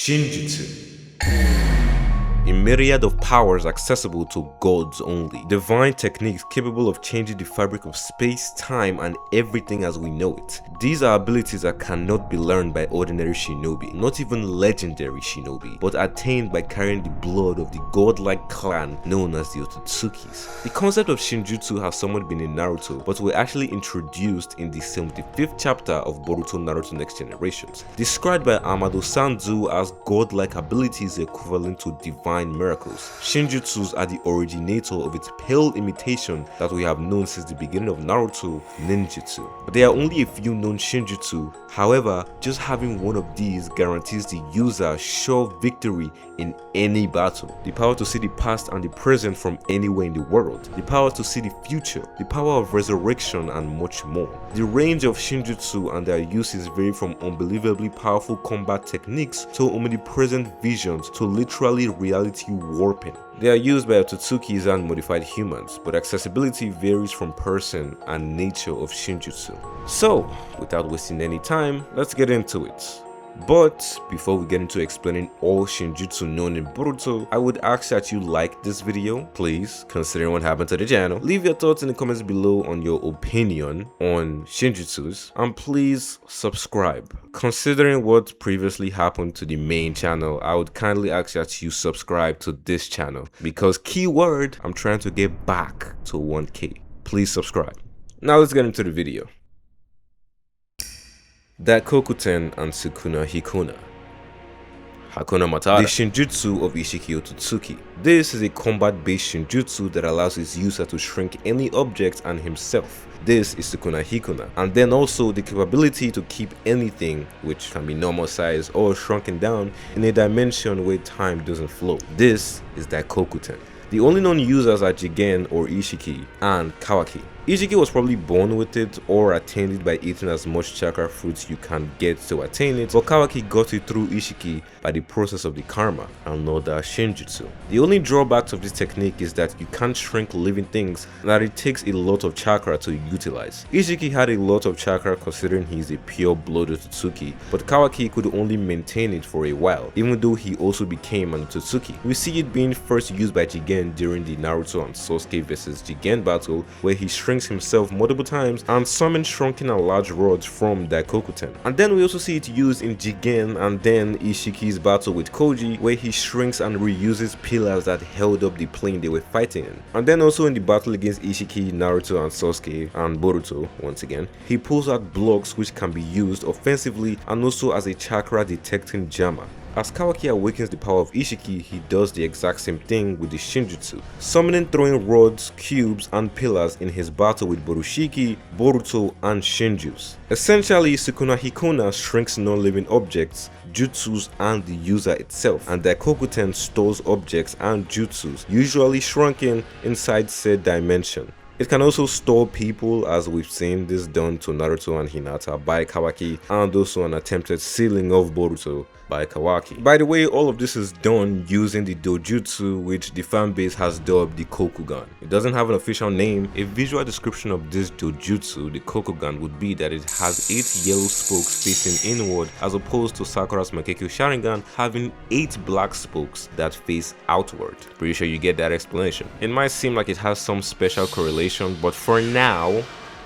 Shinjutsu. A myriad of powers accessible to gods only. Divine techniques capable of changing the fabric of space, time, and everything as we know it. These are abilities that cannot be learned by ordinary shinobi, not even legendary shinobi, but attained by carrying the blood of the godlike clan known as the Otsutsukis. The concept of Shinjutsu has somewhat been in Naruto, but were actually introduced in the 75th chapter of Boruto Naruto Next Generations, described by Amado Sanzu as godlike abilities equivalent to divine miracles. Shinjutsus are the originator of its pale imitation that we have known since the beginning of Naruto, ninjutsu. But there are only a few known Shinjutsu. However, just having one of these guarantees the user sure victory in any battle. The power to see the past and the present from anywhere in the world, the power to see the future, the power of resurrection, and much more. The range of Shinjutsu and their uses vary from unbelievably powerful combat techniques to omnipresent visions to literally reality warping. They are used by Otsutsuki and modified humans, but accessibility varies from person and nature of Shinjutsu. So, without wasting any time, let's get into it. But before we get into explaining all Shinjutsu known in Boruto, I would ask that you like this video, please, considering what happened to the channel. Leave your thoughts in the comments below on your opinion on Shinjutsus, and please subscribe. Considering what previously happened to the main channel, I would kindly ask that you subscribe to this channel, because keyword, I'm trying to get back to 1K. Please subscribe. Now let's get into the video. Daikokuten and Sukuna Hikuna. Hakuna Matata. The Shinjutsu of Isshiki Otsutsuki. This is a combat-based Shinjutsu that allows its user to shrink any object and himself. This is Sukuna Hikuna. And then also the capability to keep anything, which can be normal size or shrunken down, in a dimension where time doesn't flow. This is Daikokuten. The only known users are Jigen or Isshiki and Kawaki. Isshiki was probably born with it or attained it by eating as much chakra fruits you can get to attain it, but Kawaki got it through Isshiki by the process of the karma, another Shinjutsu. The only drawbacks of this technique is that you can't shrink living things and that it takes a lot of chakra to utilize. Isshiki had a lot of chakra considering he is a pure-blooded Otsutsuki, but Kawaki could only maintain it for a while, even though he also became an Otsutsuki. We see it being first used by Jigen during the Naruto and Sasuke vs Jigen battle, where he shrinks himself multiple times and summons shrunken and large rods from Daikokuten. And then we also see it used in Jigen and then Ishiki's battle with Koji, where he shrinks and reuses pillars that held up the plane they were fighting in. And then also in the battle against Isshiki, Naruto, and Sasuke, and Boruto once again, he pulls out blocks which can be used offensively and also as a chakra detecting jammer. As Kawaki awakens the power of Isshiki, he does the exact same thing with the Shinjutsu, summoning throwing rods, cubes, and pillars in his battle with Borushiki, Boruto, and Shinjus. Essentially, Sukuna Hikuna shrinks non-living objects, jutsus, and the user itself, and Daikokuten stores objects and jutsus, usually shrunken, inside said dimension. It can also store people, as we've seen this done to Naruto and Hinata by Kawaki, and also an attempted sealing of Boruto by Kawaki. By the way, all of this is done using the dojutsu, which the fanbase has dubbed the Kokugan. It doesn't have an official name. A visual description of this dojutsu, the Kokugan, would be that it has 8 yellow spokes facing inward, as opposed to Sakura's Mangekyou Sharingan having 8 black spokes that face outward. Pretty sure you get that explanation. It might seem like it has some special correlation, but for now,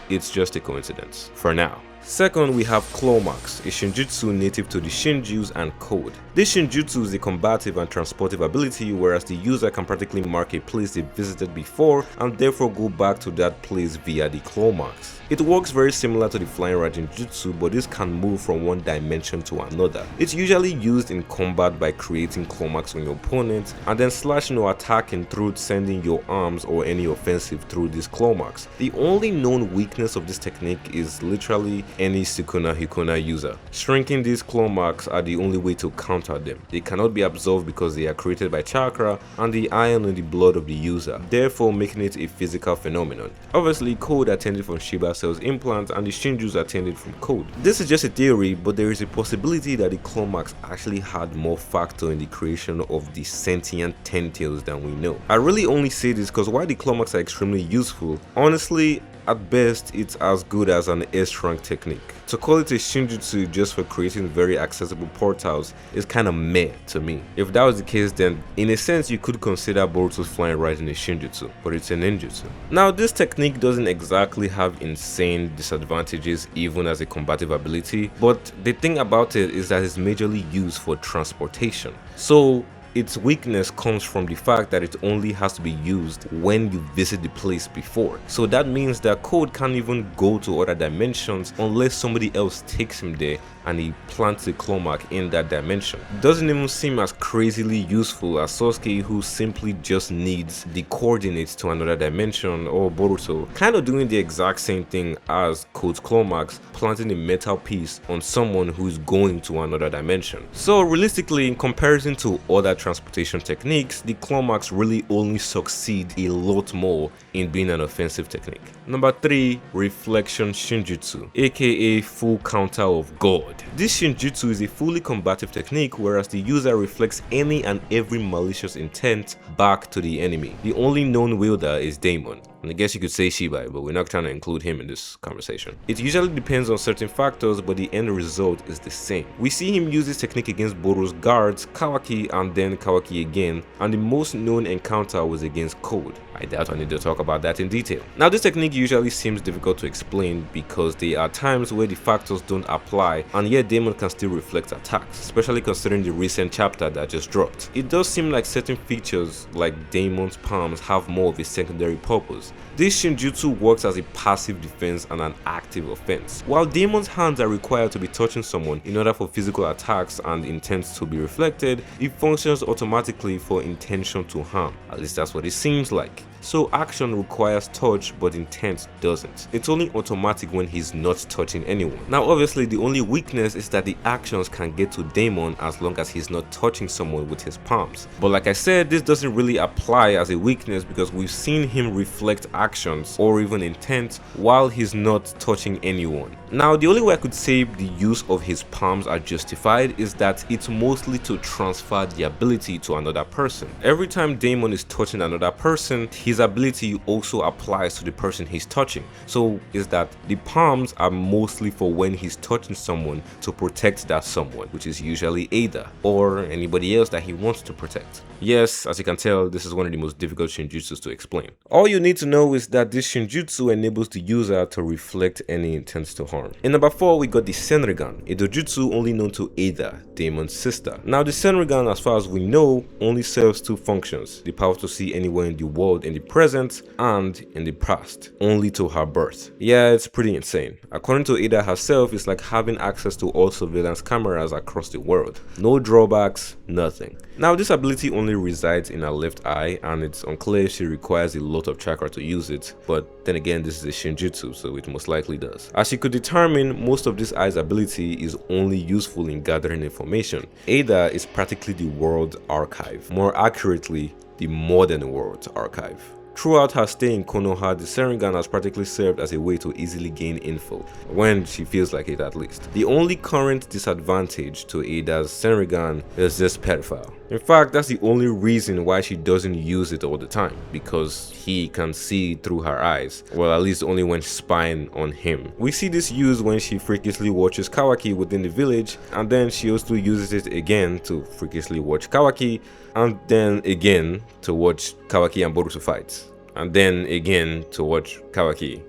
it's just a coincidence. For now. Second, we have Claw Marks, a Shinjutsu native to the Shinjus and Code. This Shinjutsu is a combative and transportive ability, whereas the user can practically mark a place they visited before and therefore go back to that place via the Claw Marks. It works very similar to the Flying Raijin Jutsu, but this can move from one dimension to another. It's usually used in combat by creating claw marks on your opponent and then slashing or attacking through sending your arms or any offensive through these claw marks. The only known weakness of this technique is literally any Sukuna Hikuna user. Shrinking these claw marks are the only way to counter them. They cannot be absorbed because they are created by chakra and the iron in the blood of the user, therefore making it a physical phenomenon. Obviously, Code attended from Shiba Cell's implant and the Shinjus attended from Code. This is just a theory, but there is a possibility that the claw marks actually had more factor in the creation of the sentient tentails than we know. I really only say this because while the claw marks are extremely useful, honestly, at best it's as good as an S-rank technique. To call it a Shinjutsu just for creating very accessible portals is kinda meh to me. If that was the case, then in a sense you could consider Boruto's flying riding a Shinjutsu, but it's a ninjutsu. Now this technique doesn't exactly have insane disadvantages even as a combative ability, but the thing about it is that it's majorly used for transportation. So its weakness comes from the fact that it only has to be used when you visit the place before. So that means that Code can't even go to other dimensions unless somebody else takes him there and he plants a claw mark in that dimension. Doesn't even seem as crazily useful as Sasuke, who simply just needs the coordinates to another dimension, or Boruto, kind of doing the exact same thing as Code's claw marks, planting a metal piece on someone who's going to another dimension. So realistically, in comparison to other transportation techniques, the claw marks really only succeed a lot more in being an offensive technique. Number 3, Reflection Shinjutsu, aka Full Counter of God. This Shinjutsu is a fully combative technique whereas the user reflects any and every malicious intent back to the enemy. The only known wielder is Daemon, and I guess you could say Shibai, but we're not trying to include him in this conversation. It usually depends on certain factors, but the end result is the same. We see him use this technique against Boruto's guards, Kawaki, and then Kawaki again, and the most known encounter was against Code. I doubt I need to talk about that in detail. Now this technique usually seems difficult to explain because there are times where the factors don't apply and yet Daemon can still reflect attacks, especially considering the recent chapter that just dropped. It does seem like certain features like Daemon's palms have more of a secondary purpose. This Shinjutsu works as a passive defense and an active offense. While Daemon's hands are required to be touching someone in order for physical attacks and intent to be reflected, it functions automatically for intention to harm. At least that's what it seems like. So action requires touch but intent doesn't. It's only automatic when he's not touching anyone. Now obviously the only weakness is that the actions can get to Daemon as long as he's not touching someone with his palms. But like I said, this doesn't really apply as a weakness because we've seen him reflect actions or even intent while he's not touching anyone. Now the only way I could say the use of his palms are justified is that it's mostly to transfer the ability to another person. Every time Daemon is touching another person, his ability also applies to the person he's touching. So is that the palms are mostly for when he's touching someone to protect that someone, which is usually Ada or anybody else that he wants to protect. Yes, as you can tell, this is one of the most difficult Shinjutsus to explain. All you need to know is that this Shinjutsu enables the user to reflect any intent to harm. In number 4, we got the Senrigan, a dojutsu only known to Ada, Daemon's sister. Now the Senrigan, as far as we know, only serves two functions: the power to see anywhere in the world in the present and in the past, only to her birth. Yeah, it's pretty insane. According to Ada herself, it's like having access to all surveillance cameras across the world. No drawbacks, nothing. Now this ability only resides in her left eye and it's unclear if she requires a lot of chakra to use it, but then again this is a Shinjutsu, so it most likely does. As you could determine, most of this eye's ability is only useful in gathering information. Ada is practically the world archive, more accurately the modern world archive. Throughout her stay in Konoha, the Senrigan has practically served as a way to easily gain info, when she feels like it at least. The only current disadvantage to Ada's Senrigan is this pedophile. In fact, that's the only reason why she doesn't use it all the time, because he can see through her eyes, well, at least only when spying on him. We see this used when she freakishly watches Kawaki within the village, and then she also uses it again to freakishly watch Kawaki, and then again to watch Kawaki and Boruto fight, and then again to watch Kawaki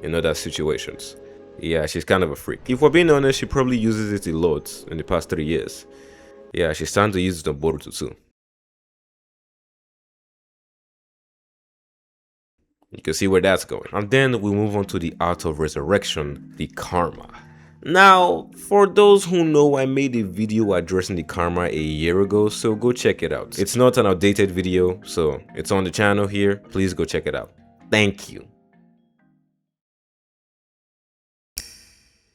in other situations. Yeah, she's kind of a freak. If we're being honest, she probably uses it a lot in the past 3 years. Yeah, she's starting to use it on Boruto too. You can see where that's going. And then we move on to the Art of Resurrection, the Karma. Now, for those who know, I made a video addressing the karma a year ago, so go check it out. It's not an outdated video, so it's on the channel here. Please go check it out. Thank you.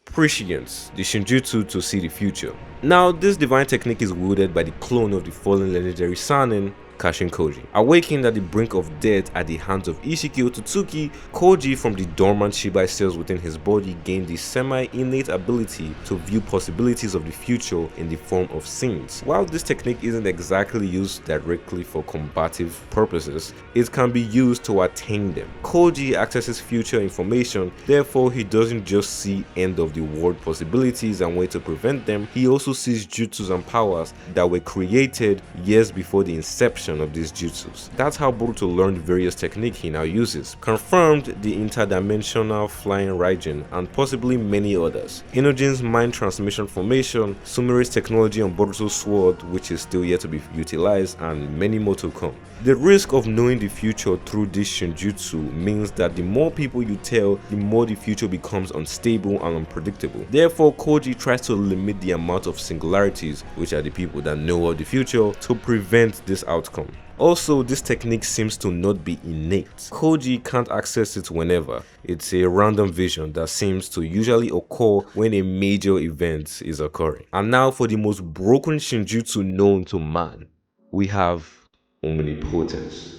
Prescience, the Shinjutsu to see the future. Now, this divine technique is wielded by the clone of the fallen legendary Sannin, Kashin Koji. Awakened at the brink of death at the hands of Isshiki Otsutsuki, Koji from the dormant Shibai cells within his body gained the semi-innate ability to view possibilities of the future in the form of scenes. While this technique isn't exactly used directly for combative purposes, it can be used to attain them. Koji accesses future information, therefore he doesn't just see end of the world possibilities and way to prevent them, he also sees jutsus and powers that were created years before the inception of these jutsus. That's how Boruto learned various techniques he now uses, confirmed the interdimensional flying Raijin, and possibly many others. Inojin's mind transmission formation, Sumire's technology on Boruto's sword, which is still yet to be utilized, and many more to come. The risk of knowing the future through this Shinjutsu means that the more people you tell, the more the future becomes unstable and unpredictable. Therefore, Koji tries to limit the amount of singularities, which are the people that know of the future, to prevent this outcome. Also, this technique seems to not be innate. Koji can't access it whenever. It's a random vision that seems to usually occur when a major event is occurring. And now for the most broken Shinjutsu known to man, we have Omnipotence.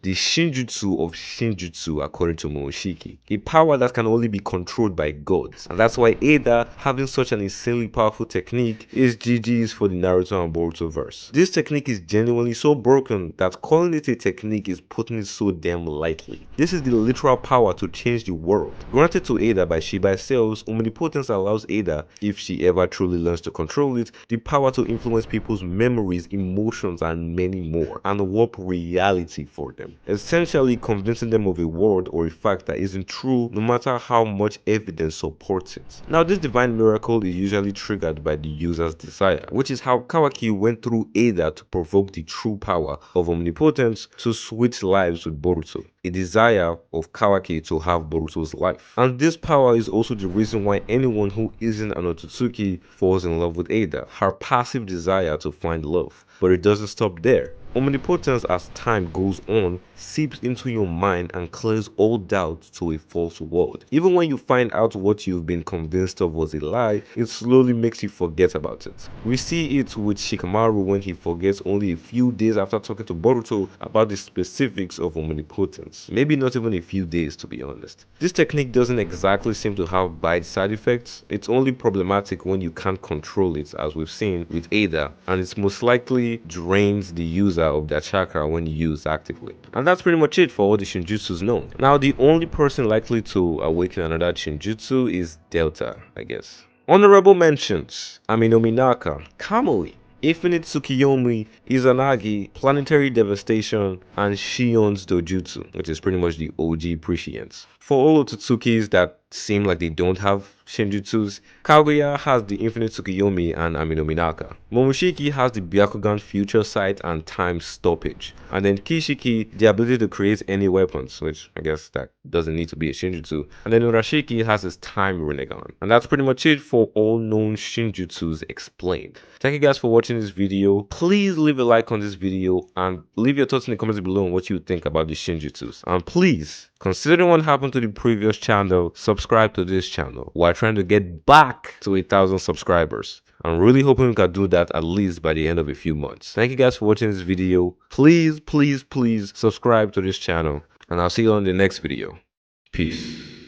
The Shinjutsu of Shinjutsu according to Isshiki, a power that can only be controlled by gods. And that's why Ada, having such an insanely powerful technique, is GG's for the Naruto and Boruto verse. This technique is genuinely so broken that calling it a technique is putting it so damn lightly. This is the literal power to change the world. Granted to Ada by Shibai cells, Omnipotence allows Ada, if she ever truly learns to control it, the power to influence people's memories, emotions, and many more, and warp reality for them, essentially convincing them of a world or a fact that isn't true no matter how much evidence supports it. Now, this divine miracle is usually triggered by the user's desire, which is how Kawaki went through Ada to provoke the true power of Omnipotence to switch lives with Boruto, a desire of Kawaki to have Boruto's life. And this power is also the reason why anyone who isn't an Otsutsuki falls in love with Ada, her passive desire to find love. But it doesn't stop there. Omnipotence, as time goes on, seeps into your mind and clears all doubt to a false world. Even when you find out what you've been convinced of was a lie, it slowly makes you forget about it. We see it with Shikamaru when he forgets only a few days after talking to Boruto about the specifics of Omnipotence. Maybe not even a few days, to be honest. This technique doesn't exactly seem to have bad side effects. It's only problematic when you can't control it, as we've seen with Ada, and it's most likely drains the user of their chakra when used actively. And that's pretty much it for all the Shinjutsus known. Now, the only person likely to awaken another Shinjutsu is Delta, I guess. Honorable mentions: Aminominaka, Kamui, Infinite Tsukiyomi, Izanagi, Planetary Devastation, and Shion's Dojutsu, which is pretty much the OG Prescience. For all Otsutsukis that seem like they don't have Shinjutsus, Kaguya has the Infinite Tsukiyomi and Aminominaka. Momoshiki has the Byakugan Future Sight and Time Stoppage. And then Kishiki, the ability to create any weapons, which I guess that doesn't need to be a Shinjutsu. And then Urashiki has his Time Rinnegan. And that's pretty much it for all known Shinjutsus explained. Thank you guys for watching this video. Please leave a like on this video and leave your thoughts in the comments below on what you think about the Shinjutsus. And please, considering what happened to the previous channel, subscribe to this channel. We're trying to get back to 1,000 subscribers. I'm really hoping we can do that at least by the end of a few months. Thank you guys for watching this video. Please, please, please subscribe to this channel. And I'll see you on the next video. Peace.